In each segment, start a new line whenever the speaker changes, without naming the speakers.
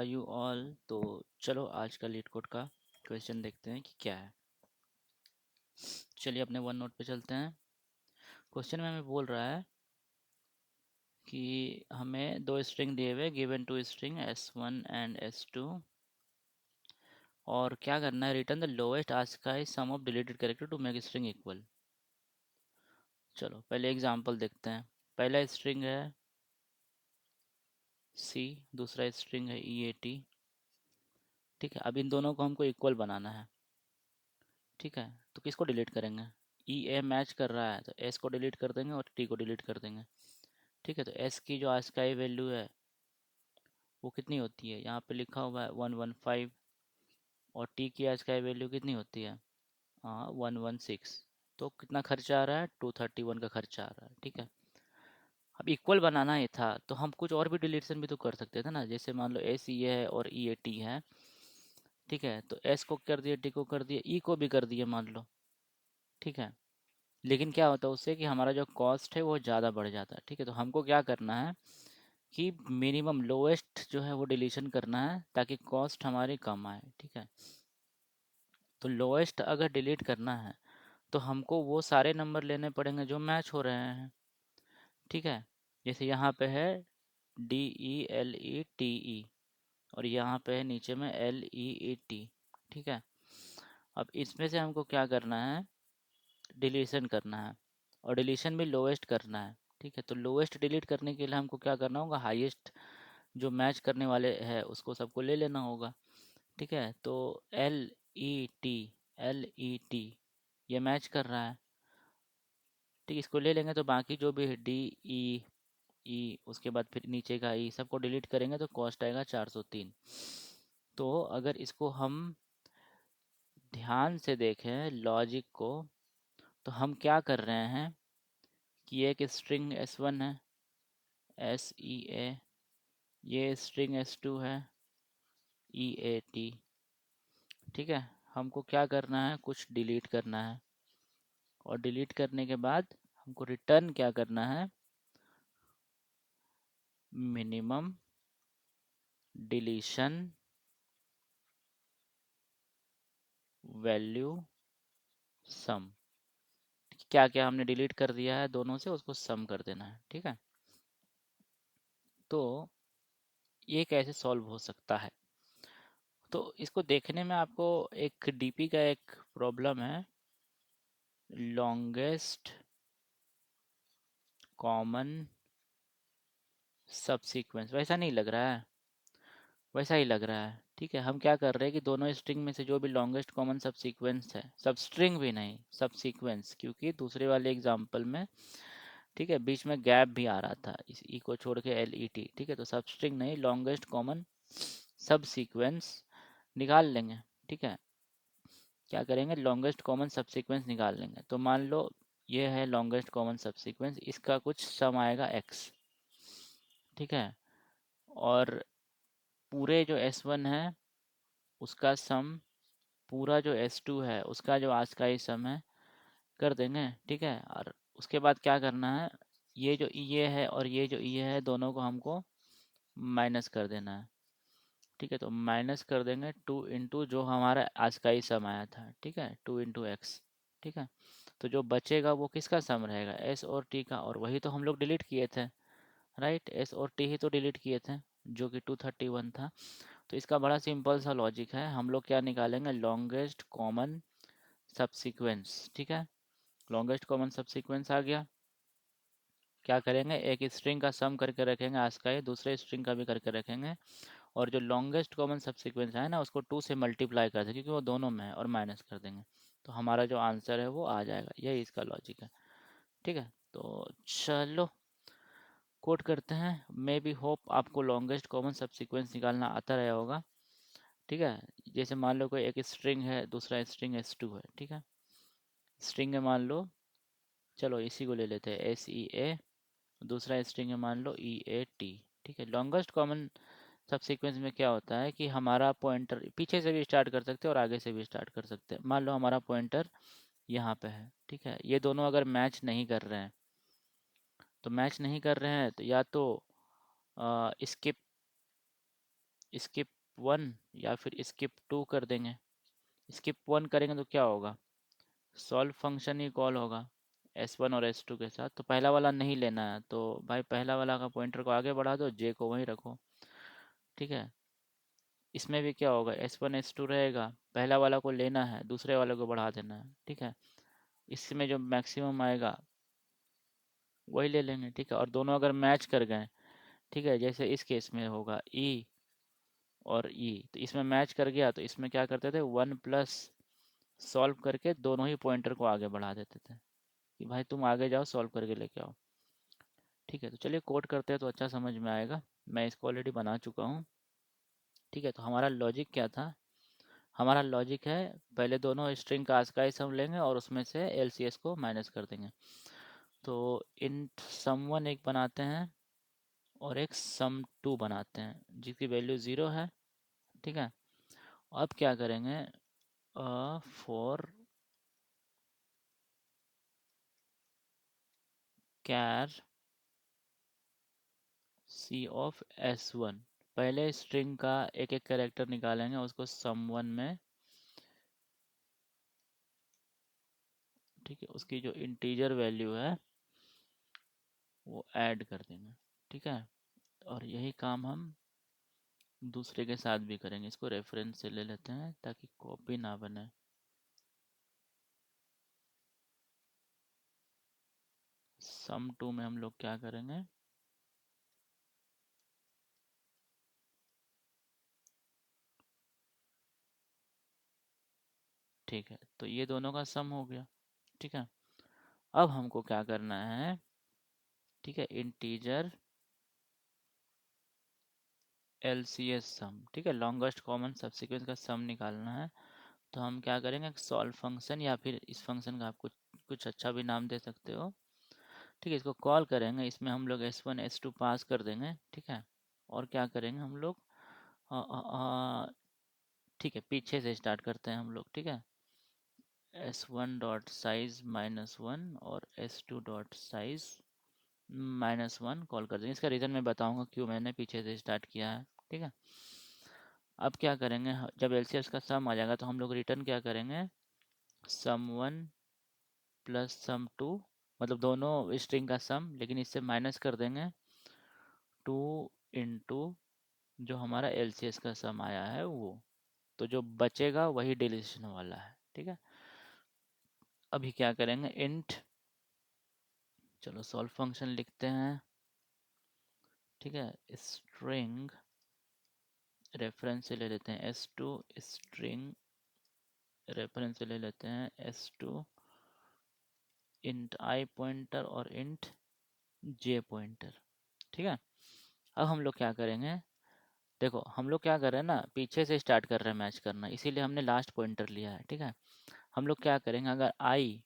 Are you all. तो चलो आज का लीड कोड का क्वेश्चन देखते हैं कि क्या है। चलिए अपने वन नोट पे चलते हैं। क्वेश्चन में हमें बोल रहा है कि हमें दो स्ट्रिंग दिए हुए, given to string s1 and s2, और क्या करना है, return the lowest ASCII sum of deleted character to make string equal. चलो पहले एग्जांपल देखते हैं। पहला स्ट्रिंग है c, दूसरा स्ट्रिंग है eat। ठीक है, अब इन दोनों को हमको इक्वल बनाना है। ठीक है, तो किसको डिलीट करेंगे? ई ए मैच कर रहा है तो एस को डिलीट कर देंगे और टी को डिलीट कर देंगे। ठीक है, तो एस की जो ASCII वैल्यू है वो कितनी होती है, यहाँ पे लिखा हुआ है 115, और टी की ASCII वैल्यू कितनी होती है? हाँ 116। तो कितना खर्चा आ रहा है? 231 का खर्चा आ रहा है। ठीक है, अब इक्वल बनाना ही था तो हम कुछ और भी डिलीशन भी तो कर सकते थे ना। जैसे मान लो एस ई है और ई ए टी है। ठीक है, तो एस को कर दिए, टी को कर दिए, ई को भी कर दिए मान लो। ठीक है, लेकिन क्या होता है उससे कि हमारा जो कॉस्ट है वो ज़्यादा बढ़ जाता है। ठीक है, तो हमको क्या करना है कि मिनिमम लोएस्ट जो है वो डिलीशन करना है ताकि कॉस्ट हमारी कम आए। ठीक है, तो लोएस्ट अगर डिलीट करना है तो हमको वो सारे नंबर लेने पड़ेंगे जो मैच हो रहे हैं। ठीक है, जैसे यहाँ पे है DELETE और यहाँ पे है नीचे में LEET। ठीक है, अब इसमें से हमको क्या करना है, डिलीशन करना है, और डिलीशन भी लोएस्ट करना है। ठीक है, तो लोएस्ट डिलीट करने के लिए हमको क्या करना होगा, हाईएस्ट जो मैच करने वाले है उसको सबको ले लेना होगा। ठीक है, तो LET ये मैच कर रहा है। ठीक, इसको ले लेंगे तो बाकी जो भी है DEE, उसके बाद फिर नीचे का ई, सबको डिलीट करेंगे तो कॉस्ट आएगा 403। तो अगर इसको हम ध्यान से देखें लॉजिक को, तो हम क्या कर रहे हैं कि एक स्ट्रिंग s1 है, SEA, ये स्ट्रिंग s2 है, EAT। ठीक है, हमको क्या करना है, कुछ डिलीट करना है, और डिलीट करने के बाद हमको रिटर्न क्या करना है, मिनिमम डिलीशन वैल्यू सम। क्या क्या हमने डिलीट कर दिया है दोनों से, उसको सम कर देना है। ठीक है, तो ये कैसे सॉल्व हो सकता है, तो इसको देखने में आपको एक डीपी का एक प्रॉब्लम है, लॉन्गेस्ट कॉमन सब सीक्वेंस, वैसा नहीं लग रहा है? वैसा ही लग रहा है। ठीक है, हम क्या कर रहे हैं कि दोनों स्ट्रिंग में से जो भी लॉन्गेस्ट कॉमन सब सीक्वेंस है, सब स्ट्रिंग भी नहीं, सब सीक्वेंस, क्योंकि दूसरे वाले एग्जांपल में ठीक है बीच में गैप भी आ रहा था इस ई को छोड़ के LET। ठीक है, तो सब स्ट्रिंग नहीं, लॉन्गेस्ट कॉमन सब सीक्वेंस निकाल लेंगे। ठीक है, क्या करेंगे, लॉन्गेस्ट कॉमन सब सीक्वेंस निकाल लेंगे। तो मान लो ये है लॉन्गेस्ट कॉमन सब सीक्वेंस, इसका कुछ सम आएगा x। ठीक है, और पूरे जो S1 है उसका सम, पूरा जो S2 है उसका जो आज का ही सम है, कर देंगे। ठीक है, और उसके बाद क्या करना है, ये जो ये है और ये जो ये है दोनों को हमको माइनस कर देना है। ठीक है, तो माइनस कर देंगे 2 इंटू जो हमारा आज का ही सम आया था। ठीक है, 2 इंटू x। ठीक है, तो जो बचेगा वो किसका सम रहेगा, s और t का, और वही तो हम लोग डिलीट किए थे। राइट, s और t ही तो डिलीट किए थे, जो कि 231 था। तो इसका बड़ा सिंपल सा लॉजिक है, हम लोग क्या निकालेंगे, लॉन्गेस्ट कॉमन सबसीक्वेंस। ठीक है, लॉन्गेस्ट कॉमन सबसीक्वेंस आ गया, क्या करेंगे, एक स्ट्रिंग का सम करके रखेंगे आज का ही, दूसरे स्ट्रिंग का भी करके रखेंगे, और जो लॉन्गेस्ट कॉमन सबसीक्वेंस है ना उसको 2 से मल्टीप्लाई कर देंगे क्योंकि वो दोनों में है, और माइनस कर देंगे, तो हमारा जो आंसर है वो आ जाएगा। यही इसका लॉजिक है। ठीक है, तो चलो कोड करते हैं। मे बी होप आपको लॉन्गेस्ट कॉमन सबसीक्वेंस निकालना आता रहा होगा। ठीक है, जैसे मान लो कोई एक स्ट्रिंग है, दूसरा स्ट्रिंग S2 है। ठीक है, स्ट्रिंग है मान लो, चलो इसी को ले लेते हैं SEA, दूसरा स्ट्रिंग है मान लो EAT। ठीक है, लॉन्गेस्ट कॉमन सब सीक्वेंस में क्या होता है कि हमारा पॉइंटर पीछे से भी स्टार्ट कर सकते हैं और आगे से भी स्टार्ट कर सकते हैं। मान लो हमारा पॉइंटर यहाँ पे है। ठीक है, ये दोनों अगर मैच नहीं कर रहे हैं, तो मैच नहीं कर रहे हैं तो या तो स्किप स्किप 1 या फिर स्किप 2 कर देंगे। स्किप 1 करेंगे तो क्या होगा, सॉल्व फंक्शन ही कॉल होगा S1 और S2 के साथ। तो पहला वाला नहीं लेना है तो भाई पहला वाला का पॉइंटर को आगे बढ़ा दो, J को वहीं रखो। ठीक है, इसमें भी क्या होगा, S1 S2 रहेगा, पहला वाला को लेना है, दूसरे वाले को बढ़ा देना है। ठीक है, इसमें जो मैक्सिमम आएगा वही ले लेंगे। ठीक है, और दोनों अगर मैच कर गए, ठीक है, जैसे इस केस में होगा E और E, तो इसमें मैच कर गया तो इसमें क्या करते थे, 1+ सॉल्व करके दोनों ही पॉइंटर को आगे बढ़ा देते थे कि भाई तुम आगे जाओ, सॉल्व करके लेके आओ। ठीक है, तो चलिए कोड करते हैं तो अच्छा समझ में आएगा। मैं इसको ऑलरेडी बना चुका हूँ। ठीक है, तो हमारा लॉजिक क्या था, हमारा लॉजिक है पहले दोनों स्ट्रिंग का आस्काई सम लेंगे और उसमें से LCS को माइनस कर देंगे। तो इंट sum1 एक बनाते हैं और एक sum2 बनाते हैं जिसकी वैल्यू 0 है। ठीक है, अब क्या करेंगे, for char C of S1, पहले स्ट्रिंग का एक एक कैरेक्टर निकालेंगे, उसको sum1 में, ठीक है, उसकी जो इंटीजर वैल्यू है वो ऐड कर देंगे। ठीक है, और यही काम हम दूसरे के साथ भी करेंगे। इसको रेफरेंस से ले लेते हैं ताकि कॉपी ना बने। sum2 में हम लोग क्या करेंगे, ठीक है, तो ये दोनों का सम हो गया। ठीक है, अब हमको क्या करना है, ठीक है, इंटीजर LCS सम, ठीक है, लॉन्गेस्ट कॉमन सबसीक्वेंस का सम निकालना है। तो हम क्या करेंगे, सॉल्व फंक्शन, या फिर इस फंक्शन का आप कुछ कुछ अच्छा भी नाम दे सकते हो। ठीक है, इसको कॉल करेंगे, इसमें हम लोग S1 S2 पास कर देंगे। ठीक है, और क्या करेंगे हम लोग, ठीक है, पीछे से स्टार्ट करते हैं हम लोग। ठीक है, S1 डॉट साइज -1 और S2 डॉट साइज -1 कॉल कर देंगे। इसका रीज़न मैं बताऊंगा क्यों मैंने पीछे से स्टार्ट किया है। ठीक है, अब क्या करेंगे, जब LCS का सम आ जाएगा तो हम लोग रिटर्न क्या करेंगे, sum1 प्लस sum2, मतलब दोनों स्ट्रिंग का सम, लेकिन इससे माइनस कर देंगे 2 इंटू जो हमारा LCS का सम आया है वो। तो जो बचेगा वही डिलीशन वाला है। ठीक है, अभी क्या करेंगे, इंट, चलो सॉल्व फंक्शन लिखते हैं। ठीक है, स्ट्रिंग रेफरेंस से ले लेते हैं S2, स्ट्रिंग रेफरेंस से ले लेते हैं S2, इंट I पॉइंटर और इंट J पॉइंटर। ठीक है, अब हम लोग क्या करेंगे, देखो हम लोग क्या कर रहे हैं ना, पीछे से स्टार्ट कर रहे हैं मैच करना, इसीलिए हमने लास्ट पॉइंटर लिया है। ठीक है, हम लोग क्या करेंगे, अगर I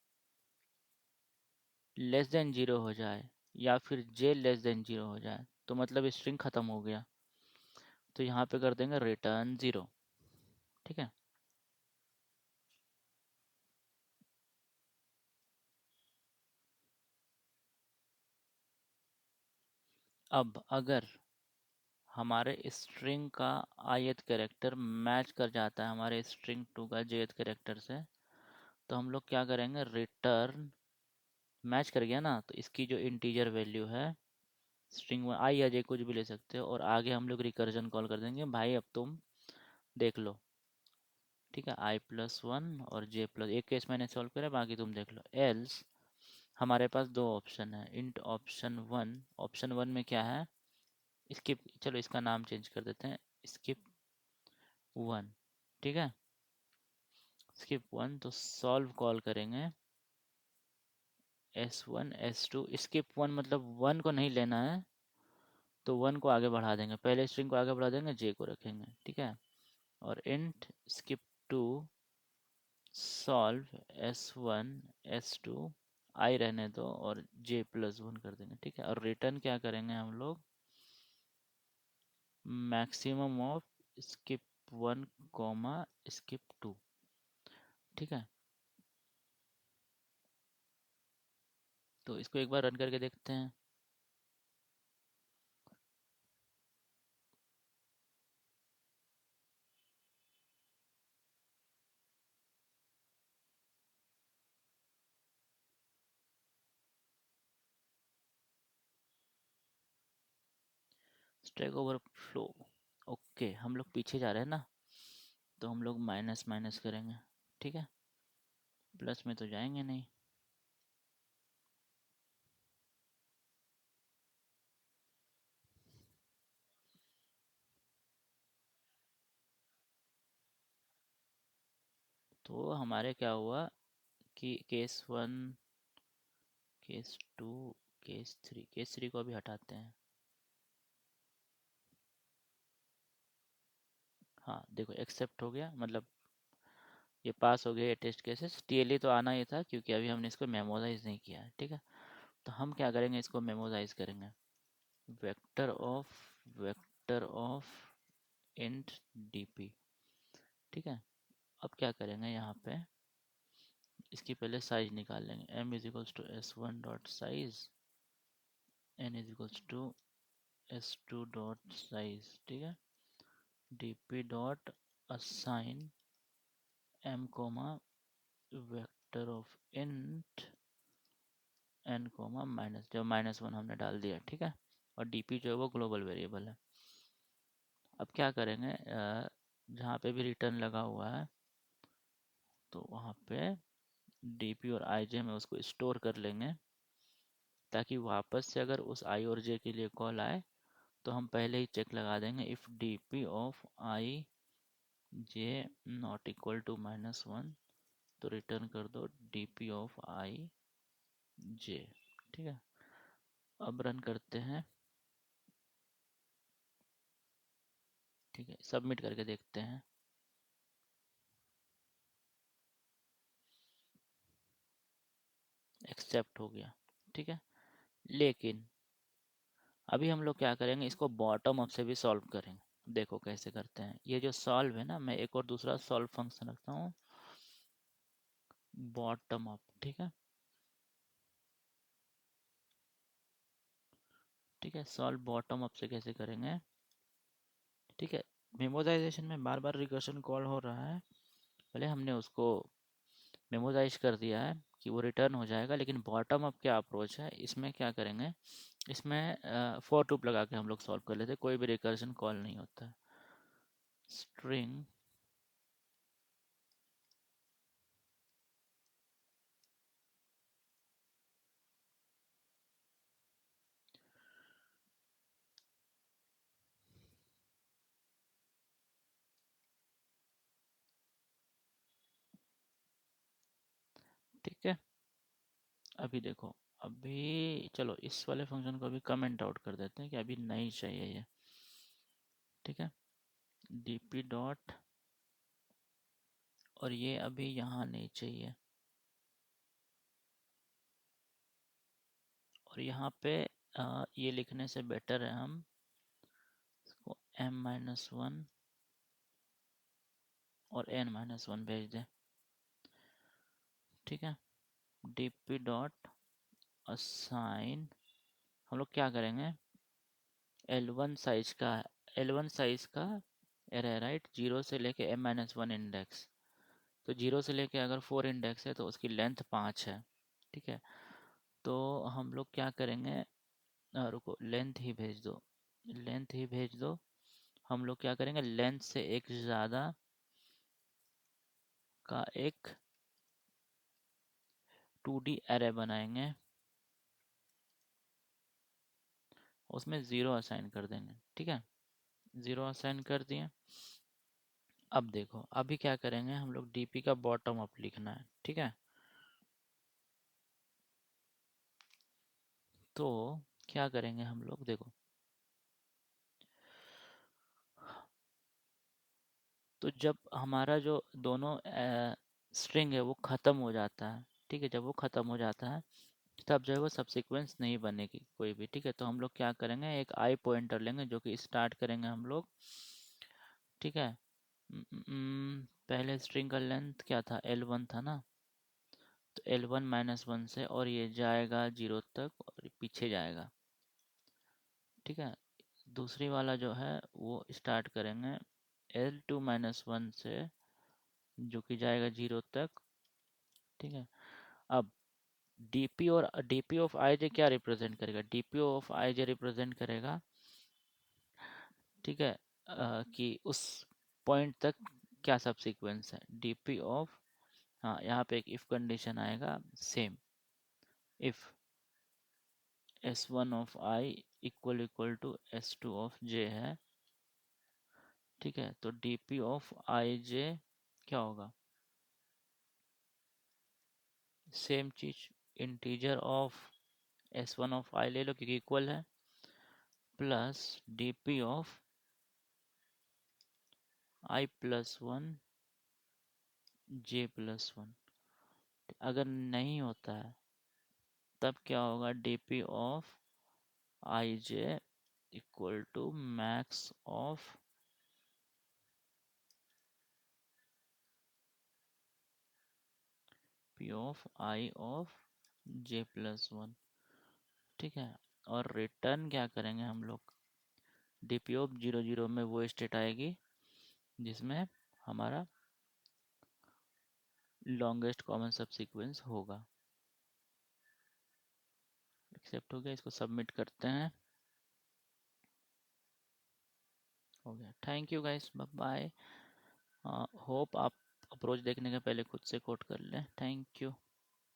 लेस देन 0 हो जाए या फिर J लेस देन 0 हो जाए तो मतलब स्ट्रिंग ख़त्म हो गया। तो यहाँ पे कर देंगे रिटर्न 0। ठीक है, अब अगर हमारे स्ट्रिंग का ith कैरेक्टर मैच कर जाता है हमारे स्ट्रिंग 2 का jth कैरेक्टर से, तो हम लोग क्या करेंगे, रिटर्न, मैच कर गया ना तो इसकी जो इंटीजर वैल्यू है स्ट्रिंग में I या J कुछ भी ले सकते हो, और आगे हम लोग रिकर्जन कॉल कर देंगे, भाई अब तुम देख लो। ठीक है, I+1 और J+, एक केस मैंने सॉल्व करा, बाकी तुम देख लो। एल्स हमारे पास दो ऑप्शन है, इंट ऑप्शन 1, ऑप्शन 1 में क्या है, स्किप, चलो इसका नाम चेंज कर देते हैं, skip1। ठीक है, skip1, तो सॉल्व कॉल करेंगे S1 S2, skip1 मतलब 1 को नहीं लेना है तो 1 को आगे बढ़ा देंगे, पहले स्ट्रिंग को आगे बढ़ा देंगे, J को रखेंगे। ठीक है, और int skip2 solve S1 S2, I रहने दो और J+1 कर देंगे। ठीक है, और रिटर्न क्या करेंगे हम लोग, maximum of skip1 comma skip2। ठीक है, तो इसको एक बार रन करके देखते हैं। Stack overflow. ओके, हम लोग पीछे जा रहे हैं ना, तो हम लोग माइनस माइनस करेंगे, ठीक है, प्लस में तो जाएंगे नहीं। तो हमारे क्या हुआ कि case one, case two, case three को अभी हटाते हैं। हाँ देखो, एक्सेप्ट हो गया, मतलब ये पास हो गया ये टेस्ट केसेस। टीएलई तो आना ही था क्योंकि अभी हमने इसको मेमोराइज नहीं किया है, ठीक है। तो हम क्या करेंगे, इसको मेमोराइज करेंगे। वेक्टर ऑफ इंट डीपी, ठीक है। अब क्या करेंगे यहाँ पे, इसकी पहले साइज निकाल लेंगे। m is equals to s one dot size, n is equals to S two dot size, ठीक है। dp dot assign m comma vector of int n comma minus, जो माइनस वन हमने डाल दिया, ठीक है। और dp जो है वो ग्लोबल वेरिएबल है। अब क्या करेंगे, जहाँ पे भी रिटर्न लगा हुआ है तो वहाँ पे dp और ij में उसको स्टोर कर लेंगे, ताकि वापस से अगर उस i और j के लिए कॉल आए तो हम पहले ही चेक लगा देंगे, if dp of i j not equal to minus one, तो रिटर्न कर दो dp ऑफ i j, ठीक है। अब रन करते हैं, ठीक है, सबमिट करके देखते हैं। एक्सेप्ट हो गया, ठीक है। लेकिन अभी हम लोग क्या करेंगे, इसको बॉटम अप से भी सॉल्व करेंगे। देखो कैसे करते हैं। ये जो सॉल्व है ना, मैं एक और दूसरा सॉल्व फंक्शन रखता हूँ, बॉटम अप, ठीक है। ठीक है, सॉल्व बॉटम अप से कैसे करेंगे, ठीक है। मेमोराइजेशन में बार बार रिकर्शन कॉल हो रहा है, पहले हमने उसको मेमोराइज कर दिया है कि वो रिटर्न हो जाएगा। लेकिन बॉटम अप क्या अप्रोच है, इसमें क्या करेंगे, इसमें फॉर लूप लगा के हम लोग सॉल्व कर लेते हैं, कोई भी रिकर्शन कॉल नहीं होता है। स्ट्रिंग ठीक है। अभी देखो, अभी चलो इस वाले फंक्शन को अभी कमेंट आउट कर देते हैं कि अभी नहीं चाहिए ये, ठीक है। डीपी डॉट, और ये अभी यहाँ नहीं चाहिए, और यहाँ पे ये लिखने से बेटर है हम इसको m माइनस वन और n माइनस वन भेज दें, ठीक है। डीपी डॉट असाइन, हम लोग क्या करेंगे, L1 साइज का, L1 साइज का एरे, राइट, जीरो से लेके m माइनस वन इंडेक्स। तो जीरो से लेके अगर फोर इंडेक्स है तो उसकी लेंथ पाँच है, ठीक है। तो हम लोग क्या करेंगे, रुको, लेंथ ही भेज दो, लेंथ ही भेज दो। हम लोग क्या करेंगे, लेंथ से एक ज़्यादा का एक 2D एरे बनाएंगे, उसमें ज़ीरो असाइन कर देंगे, ठीक है। ज़ीरो असाइन कर दिए। अब देखो, अभी क्या करेंगे, हम लोग डीपी का बॉटम अप लिखना है, ठीक है। तो क्या करेंगे हम लोग, देखो, तो जब हमारा जो दोनों स्ट्रिंग है वो ख़त्म हो जाता है, ठीक है, जब वो ख़त्म हो जाता है तब जो है वो सब्सीक्वेंस नहीं बनेगी कोई भी, ठीक है। तो हम लोग क्या करेंगे, एक आई पॉइंटर लेंगे जो कि स्टार्ट करेंगे हम लोग, ठीक है। पहले स्ट्रिंग का लेंथ क्या था, L1 था ना, तो L1 माइनस वन से, और ये जाएगा जीरो तक और पीछे जाएगा, ठीक है। दूसरी वाला जो है वो स्टार्ट करेंगे L2 माइनस वन से, जो कि जाएगा जीरो तक, ठीक है। अब डीपी और डीपी ऑफ आई जे क्या रिप्रेजेंट करेगा, DP of I J represent करेगा ठीक है, कि उस पॉइंट तक क्या सब सीक्वेंस है। डीपी ऑफ, हाँ यहाँ पे एक इफ कंडीशन आएगा same, if S one of I equal to S two of J है। ठीक है, तो डीपी ऑफ आई जे क्या होगा, सेम चीज, integer of S one of I ले लो क्योंकि इक्वल है, plus DP of I plus one J plus one. अगर नहीं होता है तब क्या होगा, DP of I J equal to max of P of I of J plus one. ठीक है, और रिटर्न क्या करेंगे हम लोग, डीपी ऑफ जीरो जीरो में वो स्टेट आएगी जिसमें हमारा लॉन्गेस्ट कॉमन सब सीक्वेंस होगा। एक्सेप्ट हो गया, इसको सबमिट करते हैं। हो गया, thank you guys, bye bye. Hope आप अप्रोच देखने के पहले खुद से कोड कर लें। Thank you.